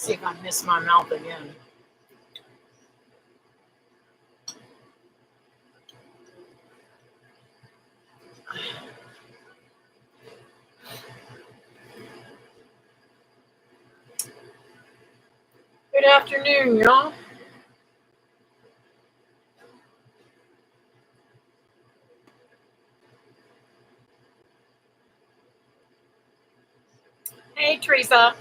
see if I miss my mouth again. Good afternoon, y'all. Hey, Teresa.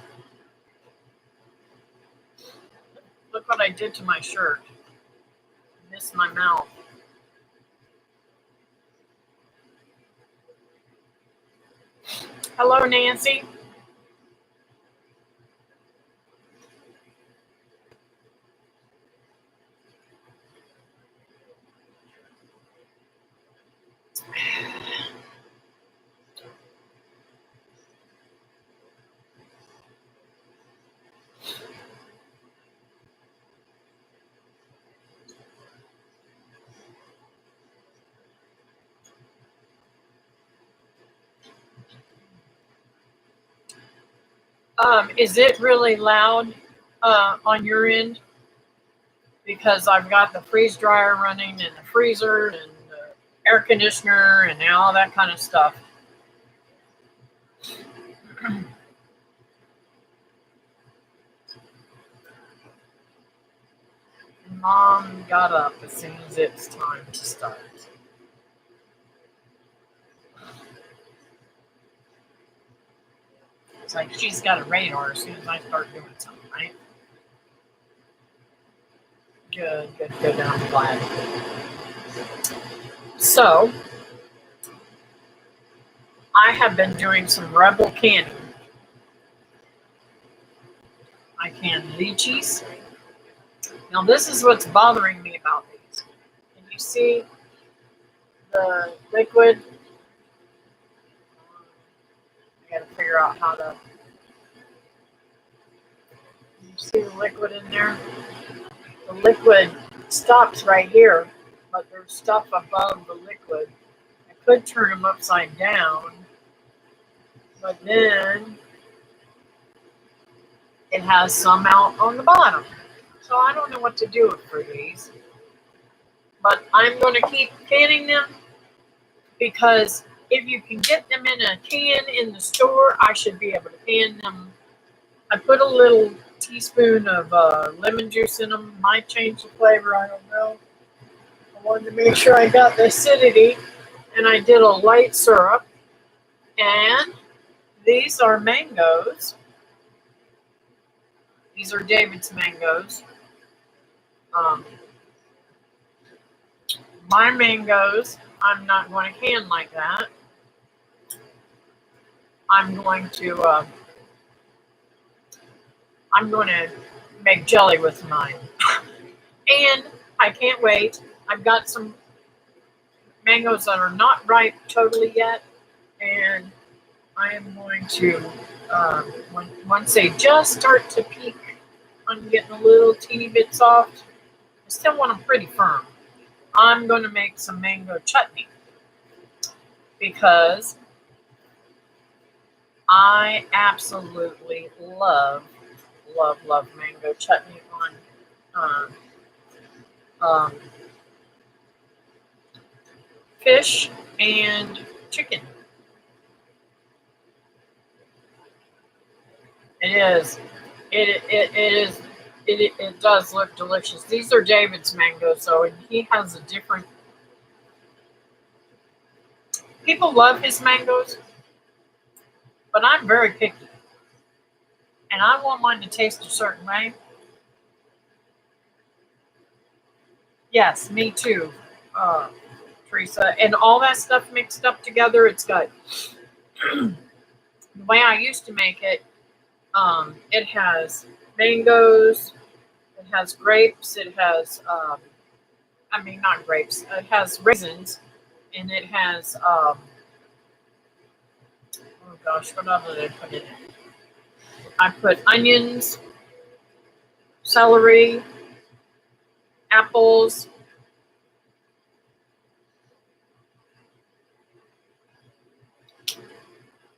Look what I did to my shirt. Missed my mouth. Hello, Nancy. Is it really loud on your end? Because I've got the freeze dryer running and the freezer and the air conditioner and all that kind of stuff. Mom got up as soon as it's time to start. It's like she's got a radar as soon as I start doing something, right? Good. I'm glad. So, I have been doing some Rebel canning. I canned lychees. Now, this is what's bothering me about these. Can you see the liquid? I got to figure out how to. Can you see the liquid in there? The liquid stops right here, but there's stuff above the liquid. I could turn them upside down, but then it has some out on the bottom. So I don't know what to do for these. But I'm going to keep canning them because if you can get them in a can in the store, I should be able to can them. I put a little teaspoon of lemon juice in them. Might change the flavor, I don't know. I wanted to make sure I got the acidity, and I did a light syrup. And these are mangoes. These are David's mangoes. My mangoes, I'm not going to can like that. I'm going to make jelly with mine. And I can't wait. I've got some mangoes that are not ripe totally yet, and I am going to, once they just start to peak, I'm getting a little teeny bit soft. I still want them pretty firm. I'm going to make some mango chutney because I absolutely love mango chutney on fish and chicken. It does look delicious. These are David's mangoes, so he has a different. People love his mangoes, but I'm very picky, and I want mine to taste a certain way. Yes, me too, Teresa. And all that stuff mixed up together, it's got the way I used to make it. It has mangoes, it has grapes, it has not grapes. It has raisins, and it has oh gosh, what other did I put in it? I put onions, celery, apples.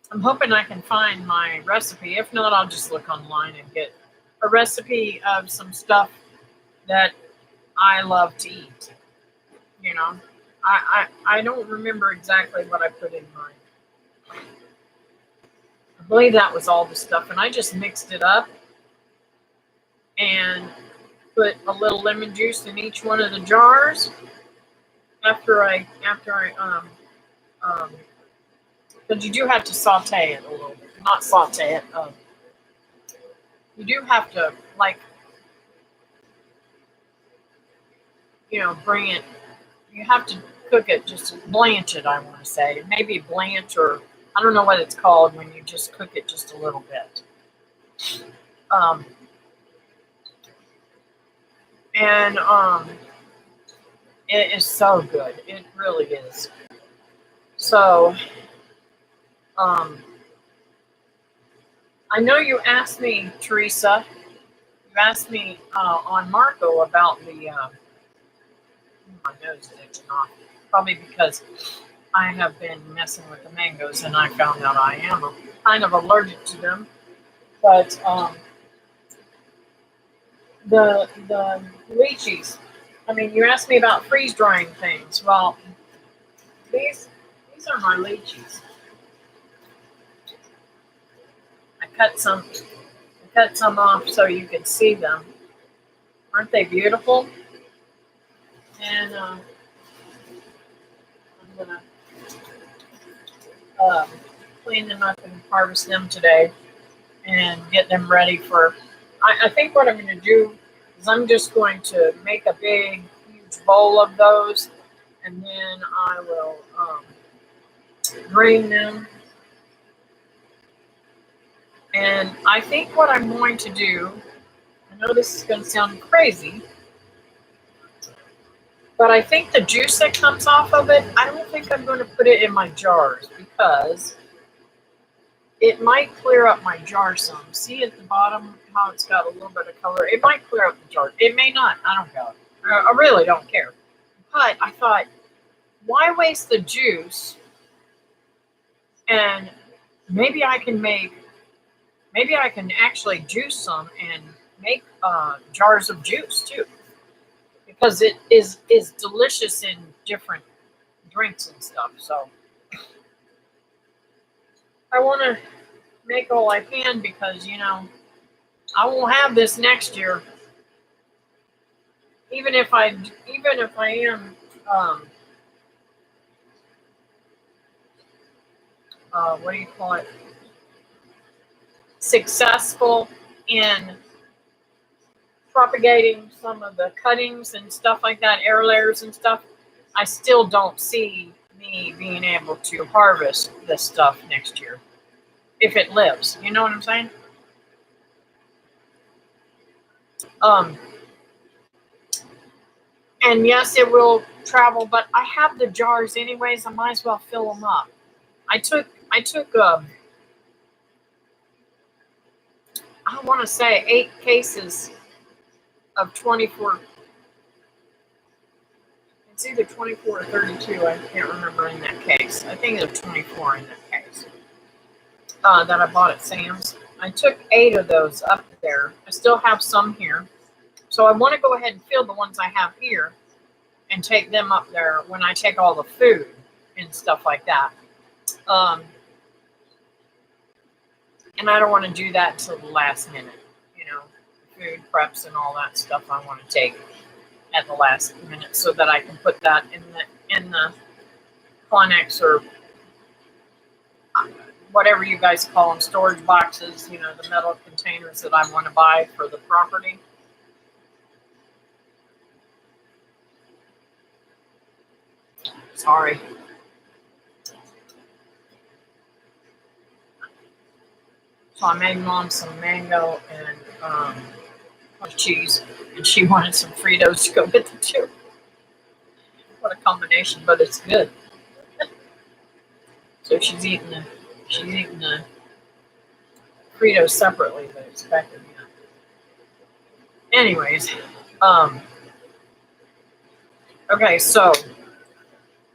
I'm hoping I can find my recipe. If not, I'll just look online and get a recipe of some stuff that I love to eat. You know, I don't remember exactly what I put in mine. I believe that was all the stuff, and I just mixed it up and put a little lemon juice in each one of the jars after I but you do have to saute it a little bit, not saute it. You do have to, like, bring it. You have to cook it, just blanch it. I want to say maybe blanch, or I don't know what it's called when you just cook it just a little bit. Um, and it is so good. It really is. So I know you asked me, Teresa. You asked me on Marco about the. My nose is itching off. Probably because I have been messing with the mangoes, and I found out I am kind of allergic to them. But the lychees. I mean, you asked me about freeze drying things. Well, these are my lychees. I cut some off so you could see them. Aren't they beautiful? And I'm gonna clean them up and harvest them today and get them ready for. I think what I'm going to do is I'm just going to make a big, huge bowl of those, and then I will drain them. And I think what I'm going to do, I know this is going to sound crazy, but I think the juice that comes off of it, I don't think I'm going to put it in my jars because it might clear up my jar some. See at the bottom how it's got a little bit of color? It might clear up the jar. It may not. I don't know. I really don't care. But I thought, why waste the juice? And maybe I can actually juice some and make jars of juice too. Because it is delicious in different drinks and stuff. So I want to make all I can because, I won't have this next year. Even if I am what do you call it? Successful in propagating some of the cuttings and stuff like that, air layers and stuff, I still don't see me being able to harvest this stuff next year. If it lives. You know what I'm saying? And yes, it will travel, but I have the jars anyways. I might as well fill them up. I took I want to say 8 cases of 24. It's either 24 or 32. I can't remember in that case. I think it's 24 in that case. That I bought at Sam's. I took 8 of those up there. I still have some here. So I want to go ahead and fill the ones I have here and take them up there when I take all the food and stuff like that. And I don't want to do that until the last minute. Food preps and all that stuff I want to take at the last minute so that I can put that in the Connex or whatever you guys call them, storage boxes, the metal containers that I want to buy for the property. Sorry. So I made Mom some mango and cheese, and she wanted some Fritos to go with it too. What a combination, but it's good. So she's eating the Fritos separately, but expected. Anyways, okay, so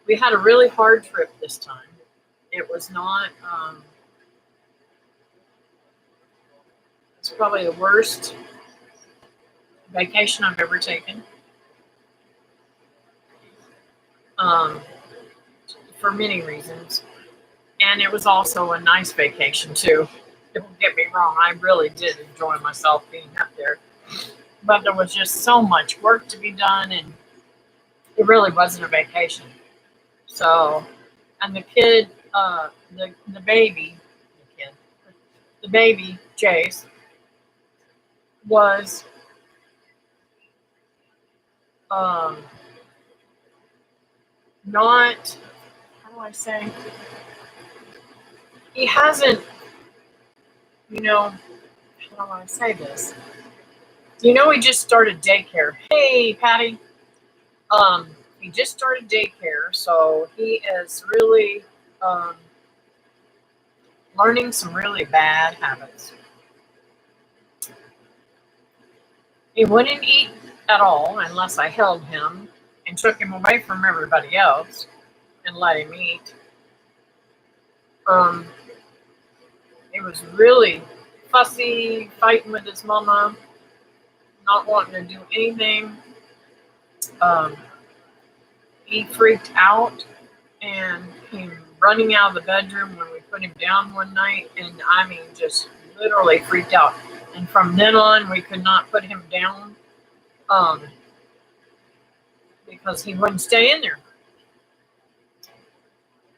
we had a really hard trip this time. It was not. It's probably the worst vacation I've ever taken. Um, for many reasons. And it was also a nice vacation too. Don't get me wrong, I really did enjoy myself being up there. But there was just so much work to be done, and it really wasn't a vacation. So, and the kid, the baby, the kid, the baby, Jace, was um, not, how do I say, he hasn't, how do I say this? He just started daycare. Hey, Patty. Um, he just started daycare, so he is really um, learning some really bad habits. He wouldn't eat at all unless I held him and took him away from everybody else and let him eat. Um, he was really fussy, fighting with his mama, not wanting to do anything. Um, he freaked out and came running out of the bedroom when we put him down one night, and I mean, just literally freaked out. And from then on, we could not put him down um, because he wouldn't stay in there.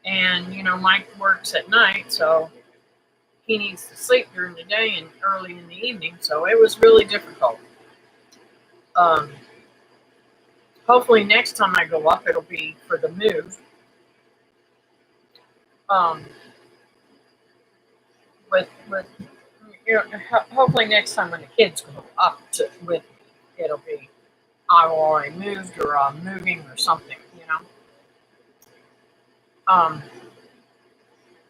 And Mike works at night, so he needs to sleep during the day and early in the evening. So it was really difficult. Um, Hopefully, next time I go up, it'll be for the move. Um, with hopefully next time when the kids go up with me, it'll be I've already moved or I'm moving or something.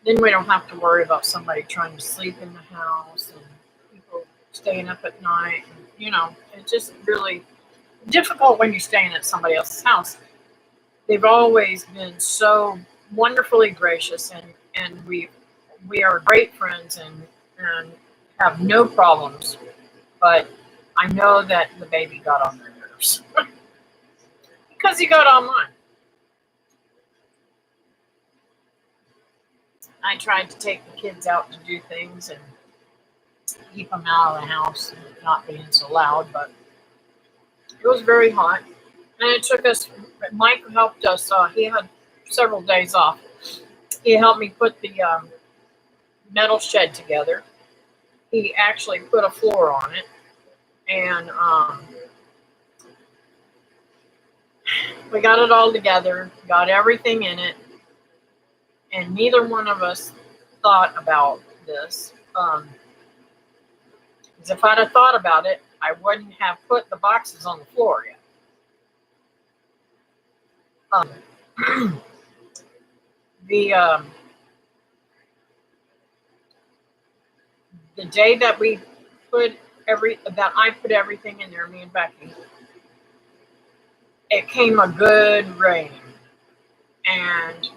Then we don't have to worry about somebody trying to sleep in the house and people staying up at night. And, it's just really difficult when you're staying at somebody else's house. They've always been so wonderfully gracious, and we are great friends and have no problems. But I know that the baby got on their nerves because he got on mine. I tried to take the kids out to do things and keep them out of the house and not being so loud, but it was very hot. And it took us, Mike helped us, he had several days off. He helped me put the metal shed together. He actually put a floor on it. And we got it all together, got everything in it. And neither one of us thought about this. Because if I'd have thought about it, I wouldn't have put the boxes on the floor yet. The day that I put everything in there, me and Becky, it came a good rain, and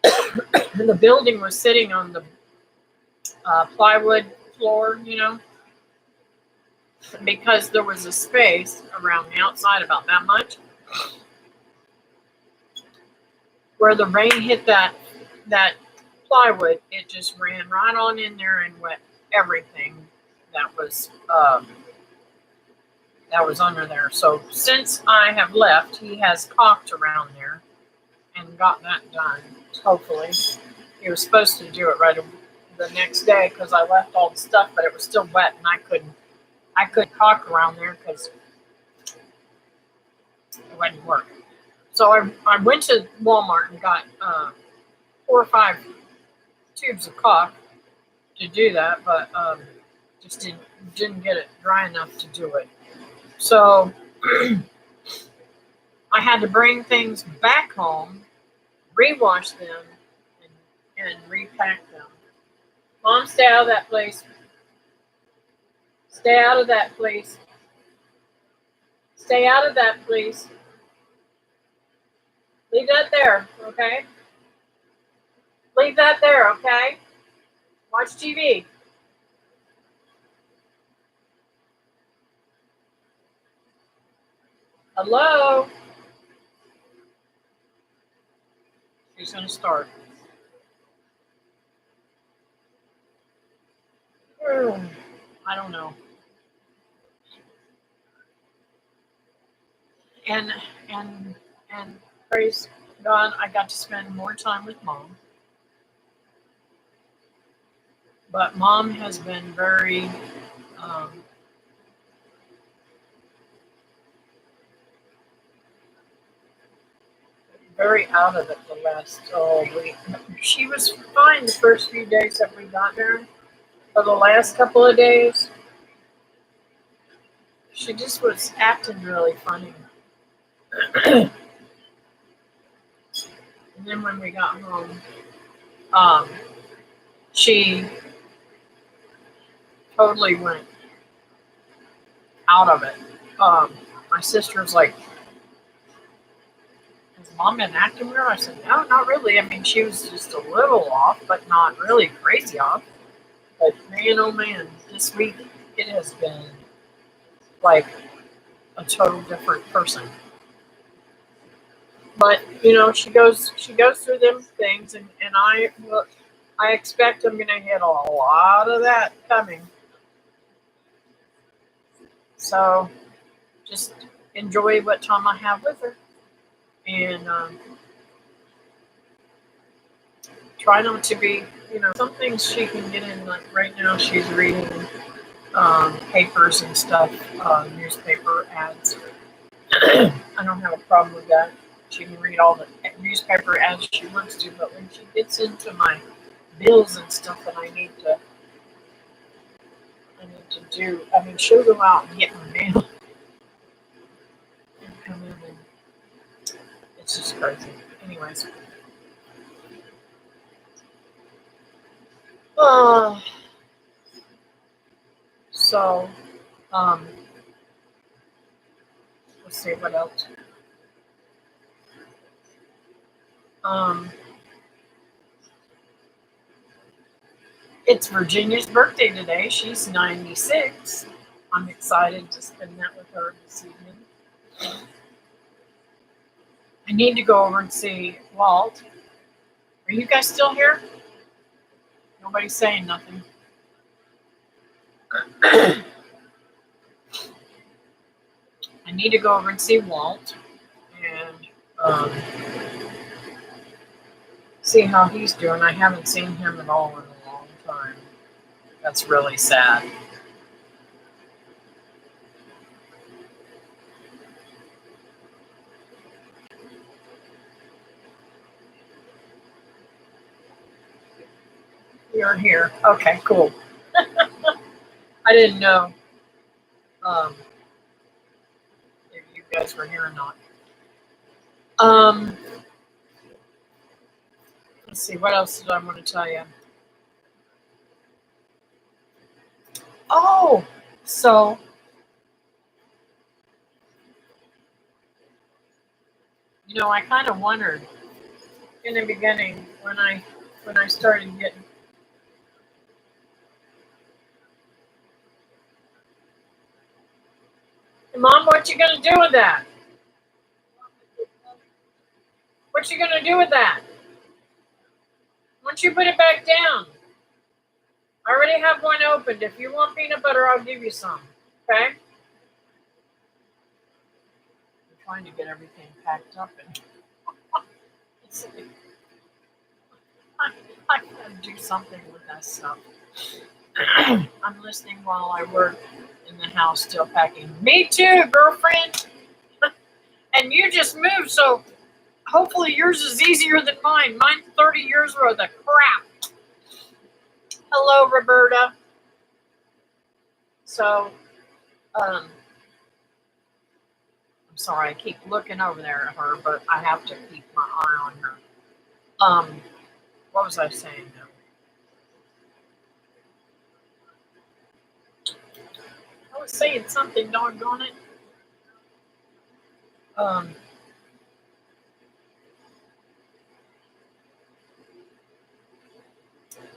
the building was sitting on the plywood floor, because there was a space around the outside about that much where the rain hit that plywood. It just ran right on in there and wet everything that was under there. So since I have left, he has caulked around there and got that done. Hopefully, he was supposed to do it right the next day because I left all the stuff, but it was still wet and I couldn't caulk around there because it wouldn't work. So I went to Walmart and got 4 or 5 tubes of caulk to do that, but just didn't get it dry enough to do it. So I had to bring things back home, rewash them, and repack them. Mom, stay out of that place. Stay out of that place. Stay out of that, please. Leave that there, okay? Leave that there, okay? Watch TV. Hello? She's going to start. I don't know. And and and praise God, I got to spend more time with Mom. But Mom has been um, very out of it the last week. She was fine the first few days that we got there. For the last couple of days, she just was acting really funny. And then when we got home, um, she totally went out of it. My sister's like, has Mom been acting weird? I said, no, not really. I mean, she was just a little off, but not really crazy off. But man, oh man, this week it has been like a total different person. But she goes through them things, and I expect I'm gonna hit a lot of that coming. So just enjoy what time I have with her, and try not to be, some things she can get in. Like right now, she's reading papers and stuff, newspaper ads. I don't have a problem with that. She can read all the newspaper ads she wants to, but when she gets into my bills and stuff that I need to do, I mean, she'll go out and get my mail and come in, and it's just crazy. Anyways, uh, so um, let's see what else. Um, it's Virginia's birthday today. She's 96. I'm excited to spend that with her this evening. I need to go over and see Walt. Are you guys still here? Nobody's saying nothing. I need to go over and see Walt and see how he's doing. I haven't seen him at all in a long time. That's really sad. You're here. Okay, cool. I didn't know um, if you guys were here or not. Um, let's see. What else did I want to tell you? Oh, so I kind of wondered in the beginning when I started getting. Hey, Mom, what you gonna do with that? What you gonna do with that? Once you put it back down. I already have one opened. If you want peanut butter, I'll give you some. Okay? I'm trying to get everything packed up, and I gotta do something with that stuff. I'm listening while I work in the house, still packing. Me too, girlfriend. And you just moved, so hopefully yours is easier than mine. Mine's 30 years worth of crap. Hello, Roberta. So, I'm sorry, I keep looking over there at her, but I have to keep my eye on her. What was I saying now? I was saying something, doggone it. I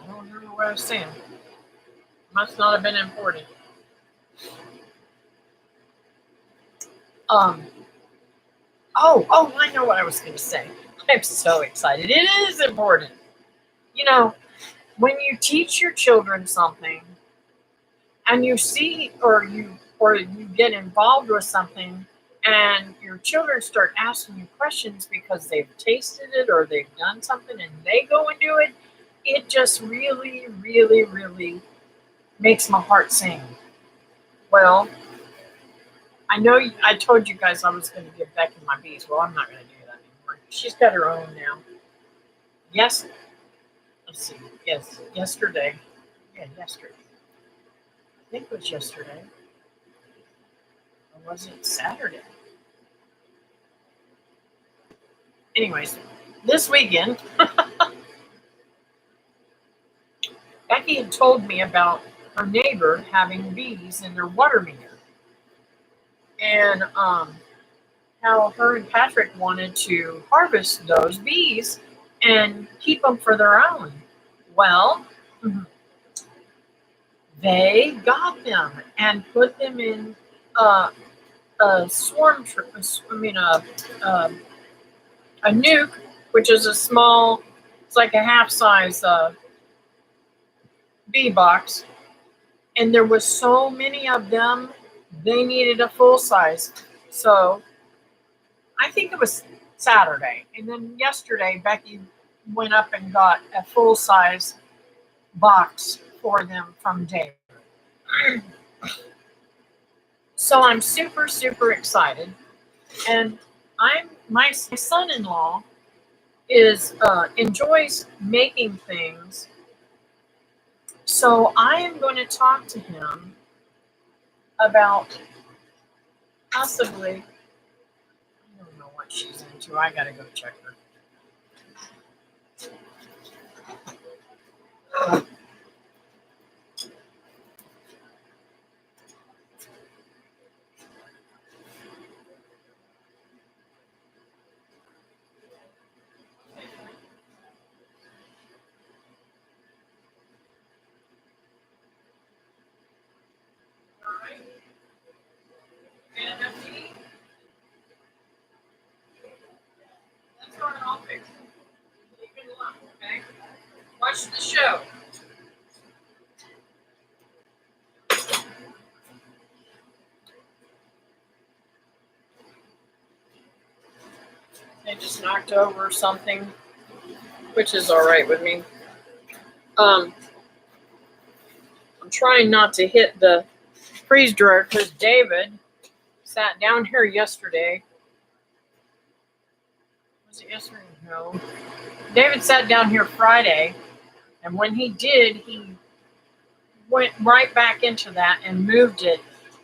don't remember what I was saying. Must not have been important. Um, Oh, I know what I was going to say. I'm so excited. It is important. You know, when you teach your children something and you see or you get involved with something and your children start asking you questions because they've tasted it or they've done something and they go and do it, it just really, really, really makes my heart sing. Well, I know I told you guys I was going to give Becky my bees. Well, I'm not going to do that anymore. She's got her own now. Yes, let's see. Yes, yesterday. Yeah, yesterday. I think it was yesterday. Or was it Saturday? Anyways, this weekend, Becky had told me about her neighbor having bees in their water meter. And how her and Patrick wanted to harvest those bees and keep them for their own. Well, they got them and put them in a swarm, a nuke, which is a small, it's like a half size bee box. And there was so many of them, they needed a full size. So I think it was Saturday. And then yesterday, Becky went up and got a full size box for them from Dave. So I'm super, super excited. And my son-in-law is enjoys making things. So I am going to talk to him about possibly, I don't know what she's into. I gotta go check her. Alright. And that's what I'll fix it. Keep it alone, okay? Watch the show. I just knocked over something, which is all right with me. I'm trying not to hit the freeze dryer because David sat down here yesterday. Was it yesterday? No. David sat down here Friday, and when he did, he went right back into that and moved it,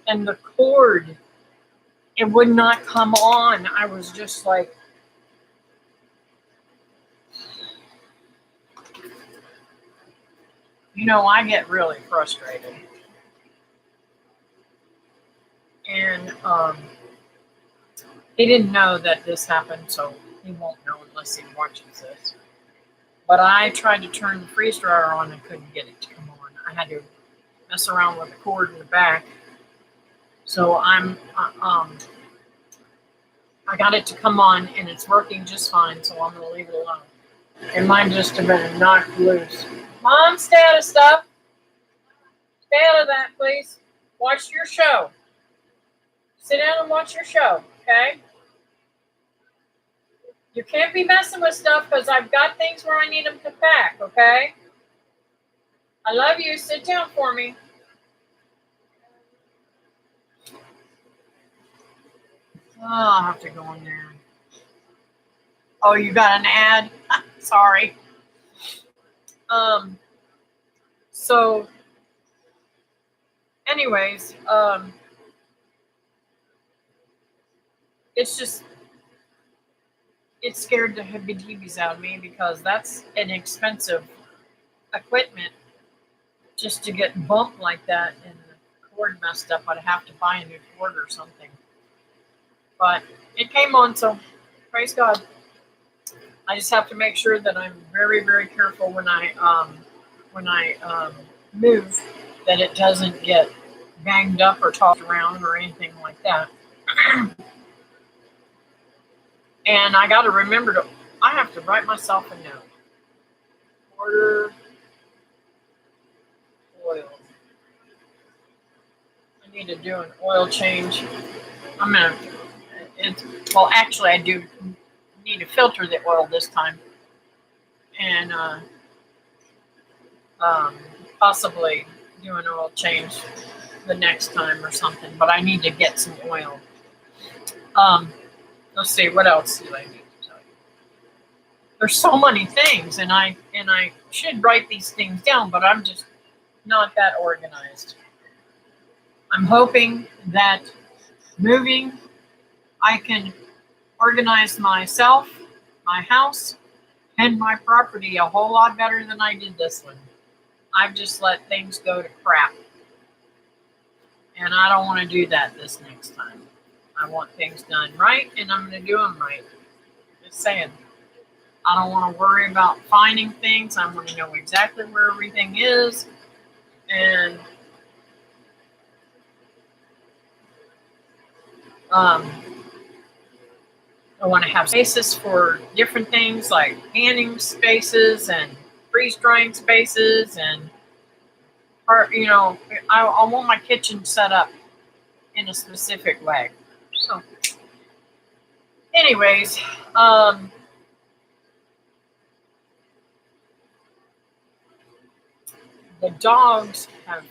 and the cord, it would not come on. I was just like, I get really frustrated. And he didn't know that this happened, so he won't know unless he watches this. But I tried to turn the freeze dryer on and couldn't get it to come on. I had to mess around with the cord in the back. So I got it to come on, and it's working just fine, so I'm going to leave it alone. It might just have been knocked loose. Mom, stay out of stuff. Stay out of that, please. Watch your show. Sit down and watch your show, okay? You can't be messing with stuff because I've got things where I need them to pack, okay? I love you. Sit down for me. Oh, I'll have to go in there. Oh, you got an ad? Sorry. So, anyways, it scared the heebie-jeebies out of me because that's an expensive equipment just to get bumped like that and the cord messed up. I'd have to buy a new cord or something. But it came on, so praise God. I just have to make sure that I'm very, very careful when I move, that it doesn't get banged up or tossed around or anything like that. And I got to remember to, I have to write myself a note. Order oil. I need to do an oil change. I'm going to, well, actually, I do need to filter the oil this time. And possibly do an oil change the next time or something. But I need to get some oil. Let's see, what else do I need to tell you? There's so many things, and I should write these things down, but I'm just not that organized. I'm hoping that moving, I can organize myself, my house, and my property a whole lot better than I did this one. I've just let things go to crap. And I don't want to do that this next time. I want things done right, and I'm going to do them right. Just saying. I don't want to worry about finding things. I want to know exactly where everything is. And I want to have spaces for different things like canning spaces and freeze-drying spaces. And, you know, I want my kitchen set up in a specific way. So, anyways, the dogs have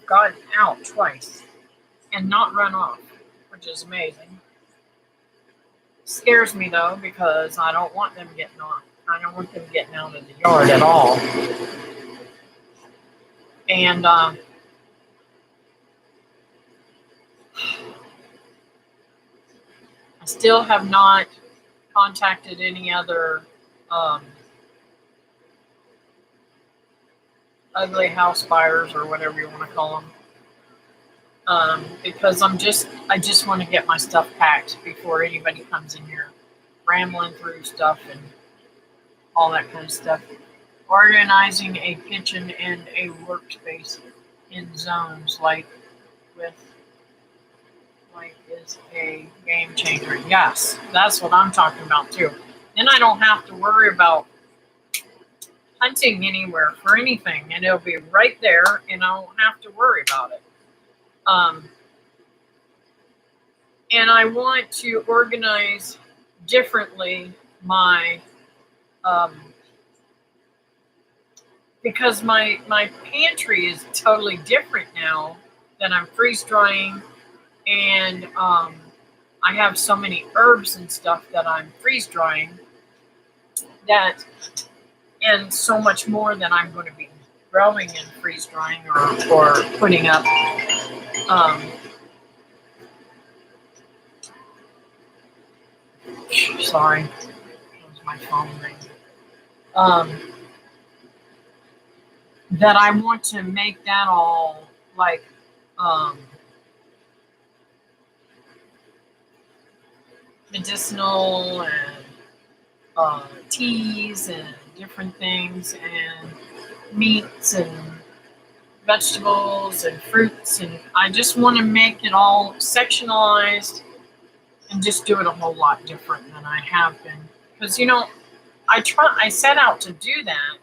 gotten out twice and not run off, which is amazing. Scares me though, because I don't want them getting off. I don't want them getting out of the yard at all. And I still have not contacted any other ugly house buyers or whatever you want to call them, because I just want to get my stuff packed before anybody comes in here rambling through stuff and all that kind of stuff. Organizing a kitchen and a workspace in zones is a game changer. Yes, that's what I'm talking about too. Then I don't have to worry about hunting anywhere for anything, and it'll be right there, and I won't have to worry about it. And I want to organize differently my because my pantry is totally different now that I'm freeze drying, and I have so many herbs and stuff that I'm freeze drying and so much more that I'm going to be growing and freeze drying or putting up. Sorry, that was my phone ringing. That I want to make that all like medicinal and teas and different things and meats and vegetables and fruits, and I just want to make it all sectionalized and just do it a whole lot different than I have been. Because, you know, I set out to do that,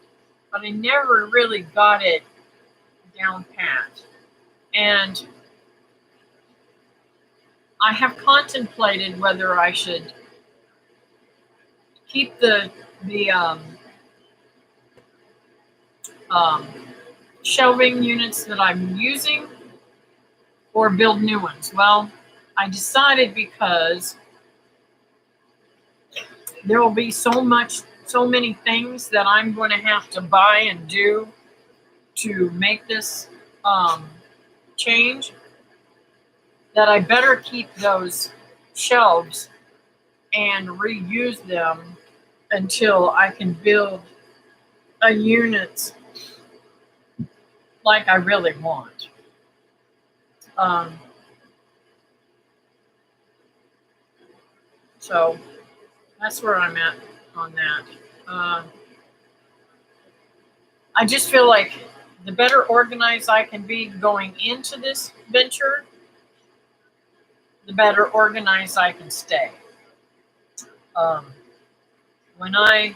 but I never really got it down pat. And I have contemplated whether I should keep the shelving units that I'm using or build new ones. Well, I decided because there will be so many things that I'm going to have to buy and do to make this change, that I better keep those shelves and reuse them until I can build a unit like I really want. So that's where I'm at on that. I just feel like the better organized I can be going into this venture, the better organized I can stay. Um, when I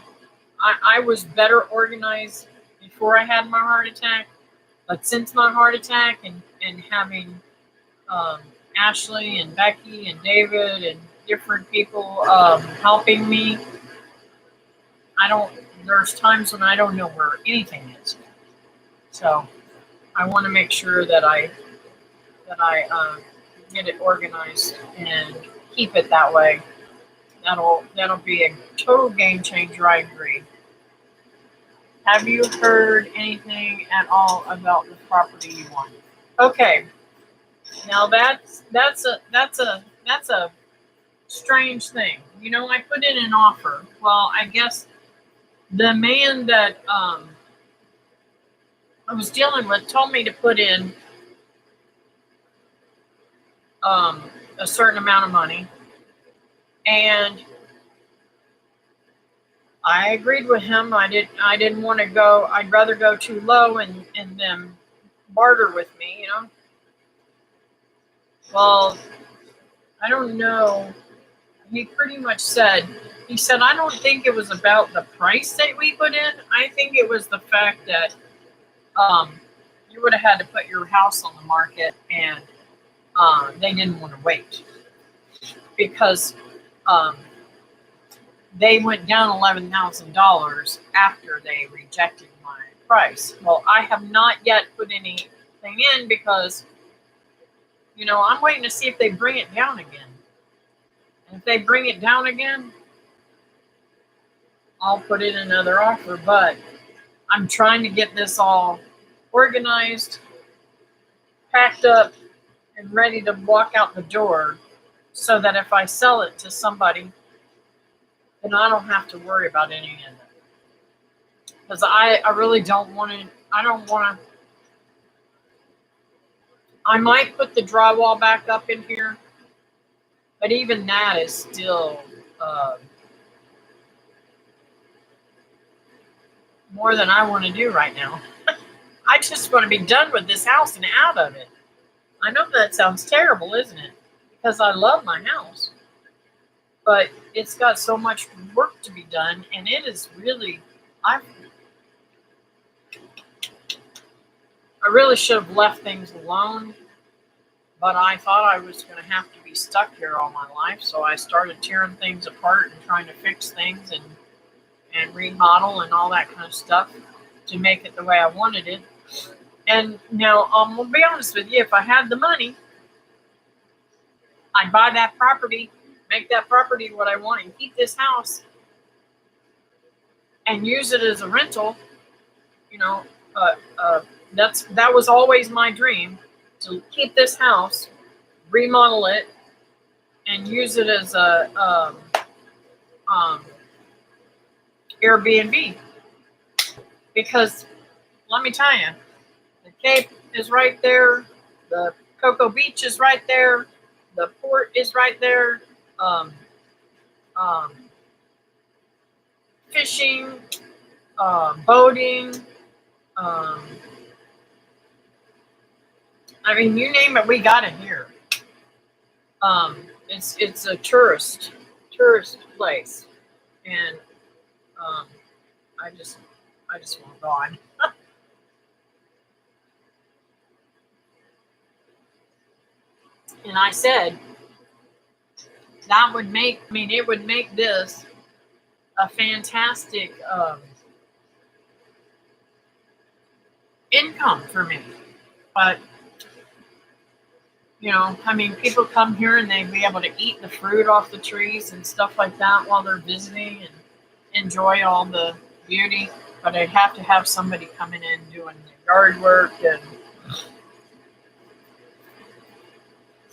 was better organized before I had my heart attack, but since my heart attack and having um, Ashley and Becky and David and different people helping me, I don't. There's times when I don't know where anything is. So I want to make sure that I get it organized and keep it that way. That'll be a total game changer. I agree. Have you heard anything at all about the property you want? Okay, now that's a strange thing. You know, I put in an offer. Well, I guess the man that I was dealing with told me to put in um, a certain amount of money, and I agreed with him. I didn't want to go. I'd rather go too low and them barter with me. You know. Well, I don't know. He pretty much said, he said, I don't think it was about the price that we put in. I think it was the fact that um, you would have had to put your house on the market, and they didn't want to wait because um, they went down $11,000 after they rejected my price. Well, I have not yet put anything in because, you know, I'm waiting to see if they bring it down again. And if they bring it down again, I'll put in another offer. But I'm trying to get this all organized, packed up, and ready to walk out the door so that if I sell it to somebody, then I don't have to worry about any of it. Because I really don't want to, I don't want to, I might put the drywall back up in here, but even that is still more than I want to do right now. I just want to be done with this house and out of it. I know that sounds terrible, isn't it? Because I love my house. But it's got so much work to be done, and it is really, I I really should have left things alone, but I thought I was going to have to be stuck here all my life, so I started tearing things apart and trying to fix things and remodel and all that kind of stuff to make it the way I wanted it. And now, I'll be honest with you, if I had the money, I'd buy that property, make that property what I want, and keep this house and use it as a rental. You know, uh, uh, that was always my dream, to keep this house, remodel it, and use it as a um, Airbnb. Because let me tell you, the Cape is right there, the Cocoa Beach is right there, the port is right there. Um, um, Fishing, boating. Um, I mean, you name it, we got it here. It's a tourist place, and um, I just I just want gone. And I said that would make, I mean, it would make this a fantastic income for me. But you know, I mean, people come here and they'd be able to eat the fruit off the trees and stuff like that while they're visiting and enjoy all the beauty. But I'd have to have somebody coming in doing the yard work and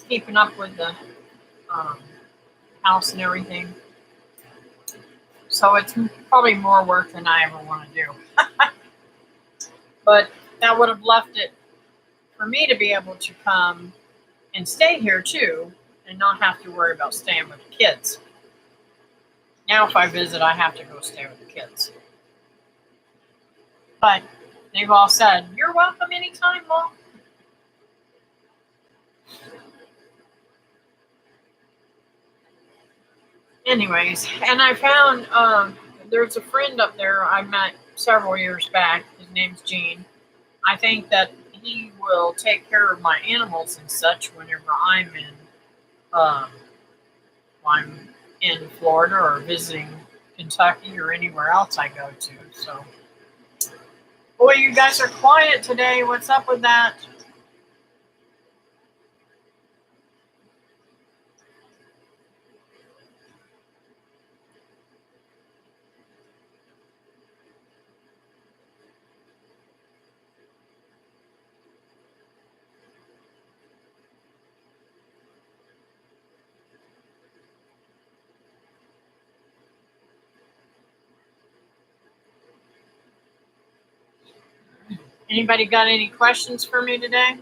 keeping up with the um, house and everything. So it's probably more work than I ever want to do. But that would have left it for me to be able to come and stay here too and not have to worry about staying with the kids. Now, if I visit, I have to go stay with the kids. But they've all said, "You're welcome anytime, Mom." Anyways, and I found there's a friend up there I met several years back. His name's Gene. I think that he will take care of my animals and such whenever um, I'm in Florida or visiting Kentucky or anywhere else I go to. So, boy, you guys are quiet today. What's up with that? Anybody got any questions for me today?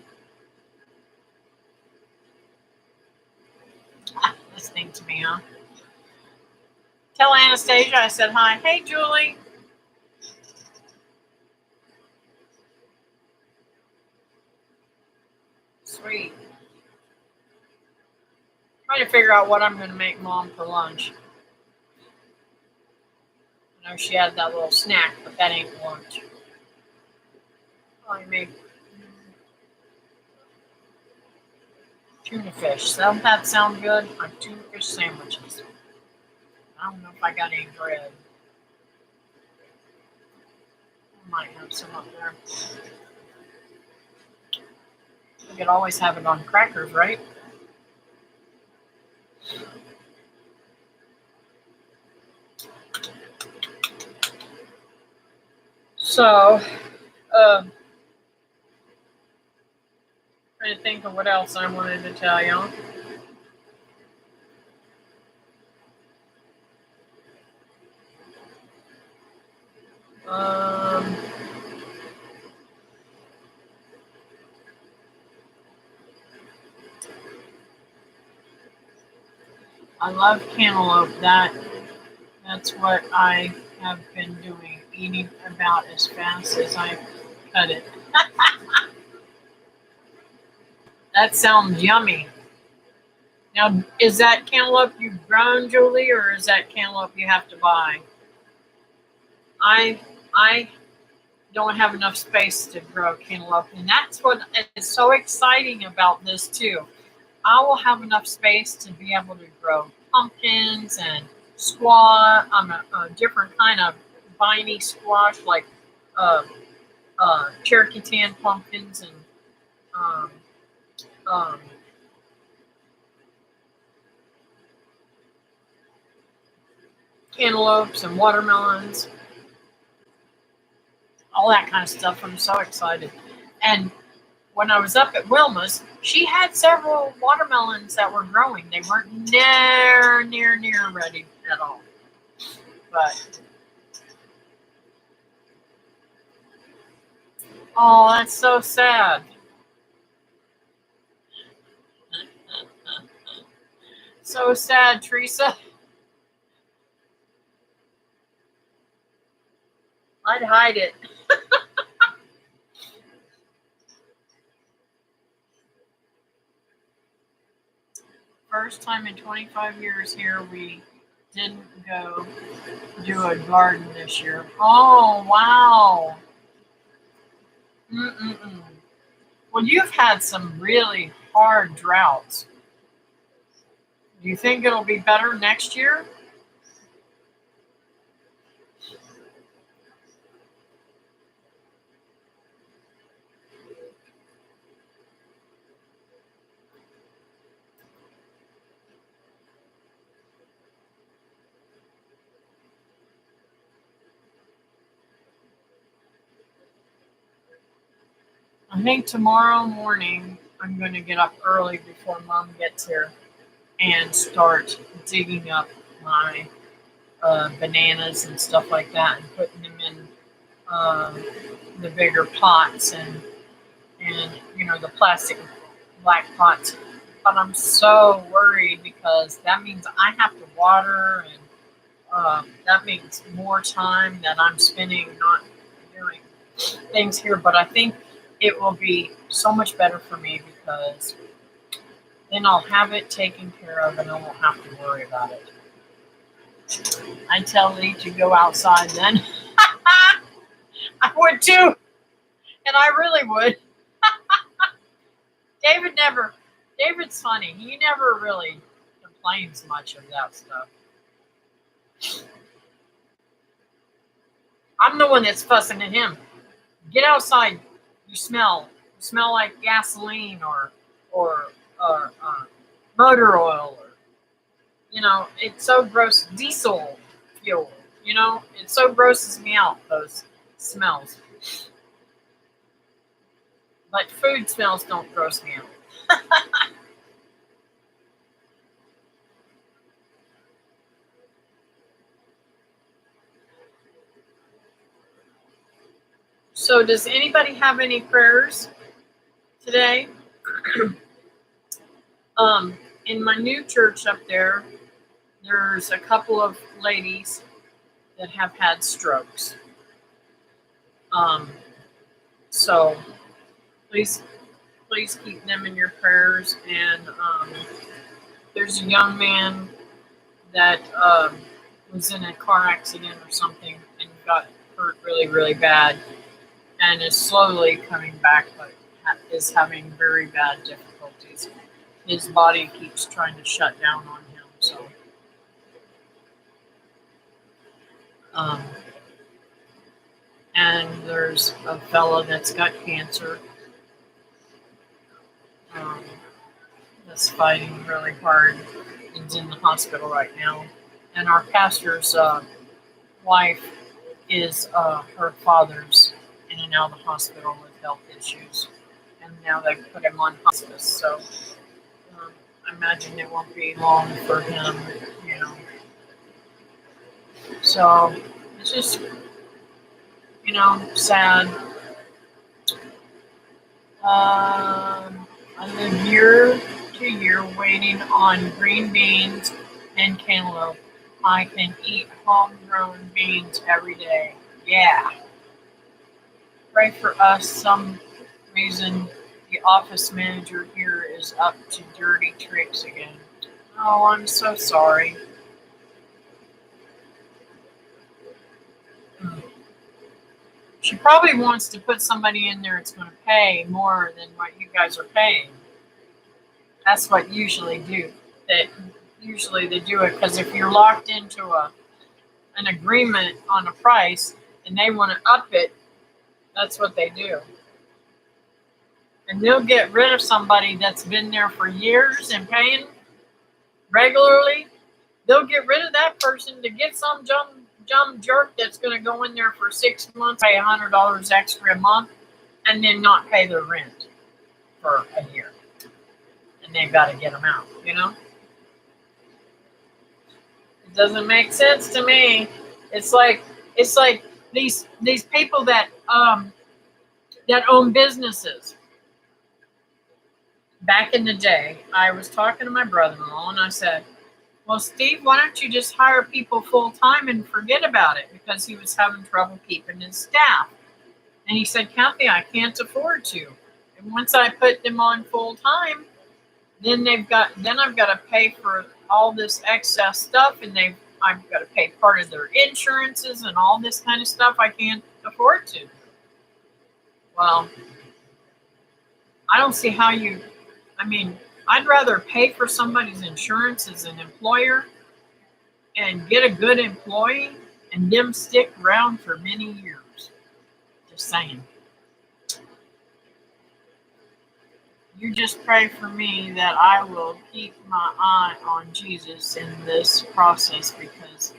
Listening to me, huh? Tell Anastasia I said hi. Hey, Julie. Sweet. Trying to figure out what I'm going to make Mom for lunch. I know she had that little snack, but that ain't lunch. I make tuna fish. Doesn't that sound good? Like tuna fish sandwiches. I don't know if I got any bread. I might have some up there. I could always have it on crackers, right? So, trying to think of what else I wanted to tell y'all. I love cantaloupe. That's what I have been doing, eating about as fast as I cut it. That sounds yummy. Now, is that cantaloupe you've grown, Julie, or is that cantaloupe you have to buy? I don't have enough space to grow cantaloupe, and that's what is so exciting about this too. I will have enough space to be able to grow pumpkins and squash, a different kind of viney squash like uh, Cherokee tan pumpkins and um, um, cantaloupes and watermelons, all that kind of stuff. I'm so excited. And when I was up at Wilma's, she had several watermelons that were growing. They weren't near ready at all. But oh, that's so sad. So sad, Teresa. I'd hide it. First time in 25 years here, we didn't go do a garden this year. Oh, wow. Mm-mm-mm. Well, you've had some really hard droughts. Do you think it'll be better next year? I think tomorrow morning I'm going to get up early before Mom gets here and start digging up my bananas and stuff like that and putting them in uh, the bigger pots and the plastic black pots. But I'm so worried because that means I have to water and that means more time that I'm spending not doing things here. But I think it will be so much better for me because then I'll have it taken care of and I won't have to worry about it. I tell Lee to go outside then. I would too, and I really would. David's funny. He never really complains much of that stuff. I'm the one that's fussing at him. Get outside. You smell like gasoline or motor oil, or it's so gross. Diesel fuel. It so grosses me out, those smells. But food smells don't gross me out. So does anybody have any prayers today? In my new church up there, there's a couple of ladies that have had strokes. So please keep them in your prayers. And there's a young man that was in a car accident or something and got hurt really, really bad, and is slowly coming back, but is having very bad difficulties. His body keeps trying to shut down on him. So, and there's a fella that's got cancer. That's fighting really hard. He's in the hospital right now. And our pastor's wife is her father's in and out of the hospital with health issues. And now they've put him on hospice. So I imagine it won't be long for him, So it's just, sad. I live year to year waiting on green beans and cantaloupe. I can eat homegrown beans every day. Yeah. Pray for us. Some reason the office manager here is up to dirty tricks again. Oh, I'm so sorry. She probably wants to put somebody in there that's going to pay more than what you guys are paying. That's what usually do. Usually they do it because if you're locked into an agreement on a price and they want to up it, that's what they do. And they'll get rid of somebody that's been there for years and paying regularly. They'll get rid of that person to get some dumb jerk that's going to go in there for 6 months, pay $100 extra a month, and then not pay their rent for a year. And they've got to get them out, It doesn't make sense to me. It's like these people that own businesses. Back in the day, I was talking to my brother-in-law and I said, well, Steve, why don't you just hire people full-time and forget about it? Because he was having trouble keeping his staff. And he said, Kathy, I can't afford to. And once I put them on full-time, then I've got to pay for all this excess stuff, and I've got to pay part of their insurances and all this kind of stuff I can't afford to. Well, I don't see how I'd rather pay for somebody's insurance as an employer and get a good employee and them stick around for many years. Just saying. You just pray for me that I will keep my eye on Jesus in this process, because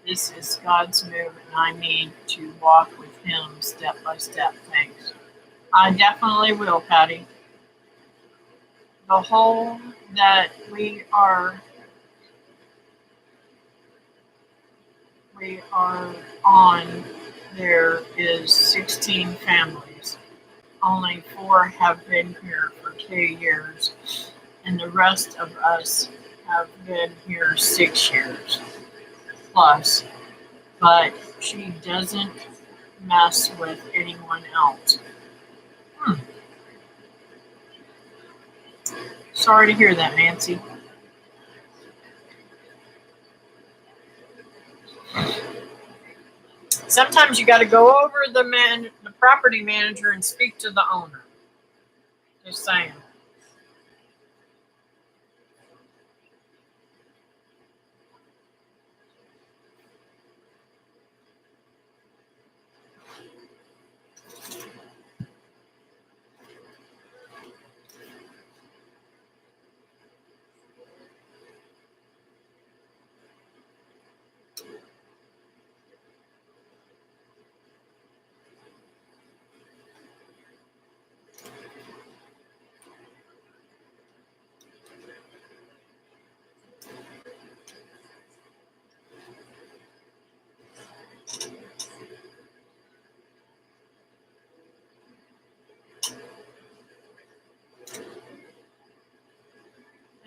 this is God's move and I need to walk with him step by step. Thanks. I definitely will, Patty. The hole that we are on, there is 16 families. Only 4 have been here for 2 years, and the rest of us have been here 6 years plus. But she doesn't mess with anyone else. Sorry to hear that, Nancy. Sometimes you got to go over the property manager and speak to the owner. Just saying.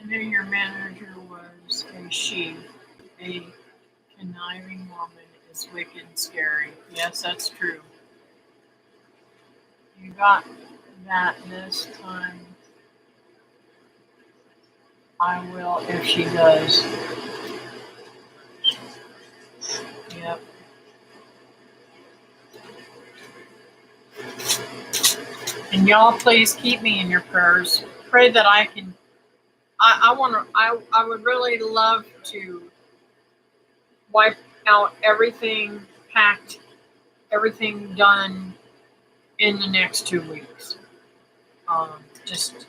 I knew your manager was a she. A conniving woman is wicked and scary. Yes, that's true. You got that this time. I will if she does. Yep. And y'all please keep me in your prayers. Pray that I can I would really love to wipe out everything packed, everything done in the next 2 weeks. Just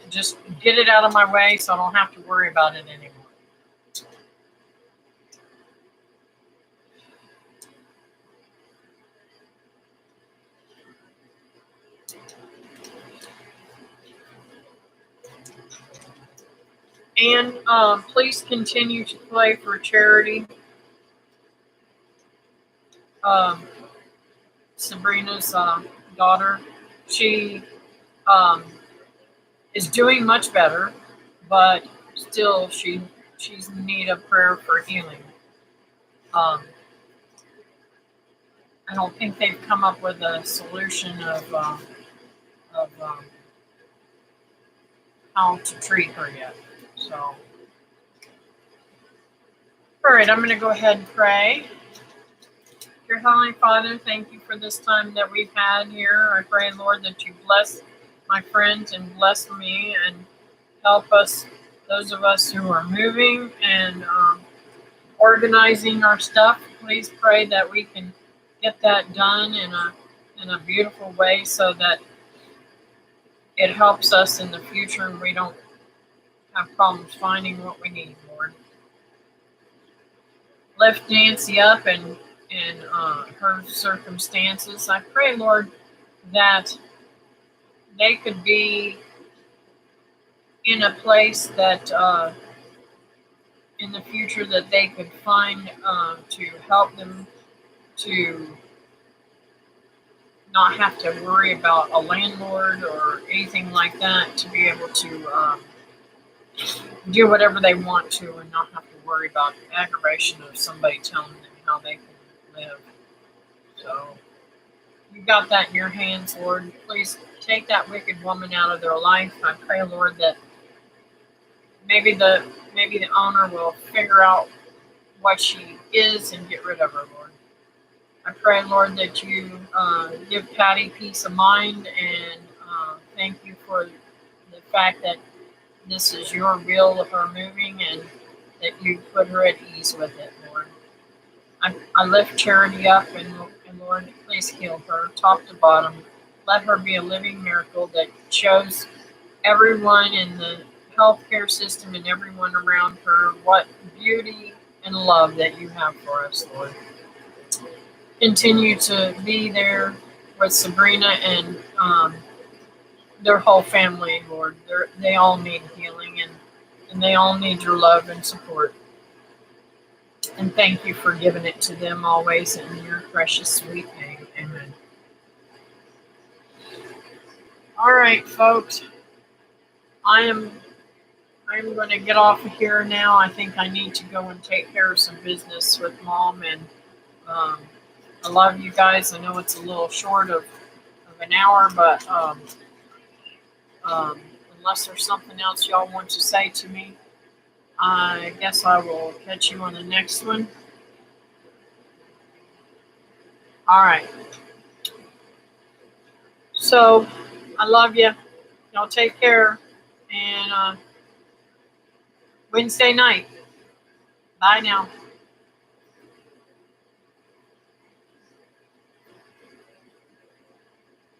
get it out of my way so I don't have to worry about it anymore. And please continue to play for charity. Sabrina's daughter, she is doing much better, but still she's in need of prayer for healing. I don't think they've come up with a solution of how to treat her yet. So, all right, I'm going to go ahead and pray. Dear Heavenly Father, thank you for this time that we've had here. I pray, Lord, that you bless my friends and bless me and help us, those of us who are moving and organizing our stuff. Please pray that we can get that done in a beautiful way so that it helps us in the future and we don't have problems finding what we need, Lord. Lift Nancy up and her circumstances. I pray, Lord, that they could be in a place that in the future that they could find to help them to not have to worry about a landlord or anything like that, to be able to do whatever they want to and not have to worry about the aggravation of somebody telling them how they can live. So you got that in your hands, Lord. Please take that wicked woman out of their life. I pray, Lord, that maybe the owner will figure out what she is and get rid of her, Lord. I pray, Lord, that you give Patty peace of mind, and thank you for the fact that this is your will of her moving and that you put her at ease with it, Lord. I lift Charity up, and Lord, please heal her top to bottom. Let her be a living miracle that shows everyone in the healthcare system and everyone around her what beauty and love that you have for us, Lord. Continue to be there with Sabrina and their whole family, Lord. They all need healing, and they all need your love and support. And thank you for giving it to them always in your precious sweet name. Amen. All right, folks. I'm going to get off of here now. I think I need to go and take care of some business with Mom, and I love you guys. I know it's a little short of an hour, but unless there's something else y'all want to say to me, I guess I will catch you on the next one. All right. So I love you. Y'all take care. And Wednesday night. Bye now.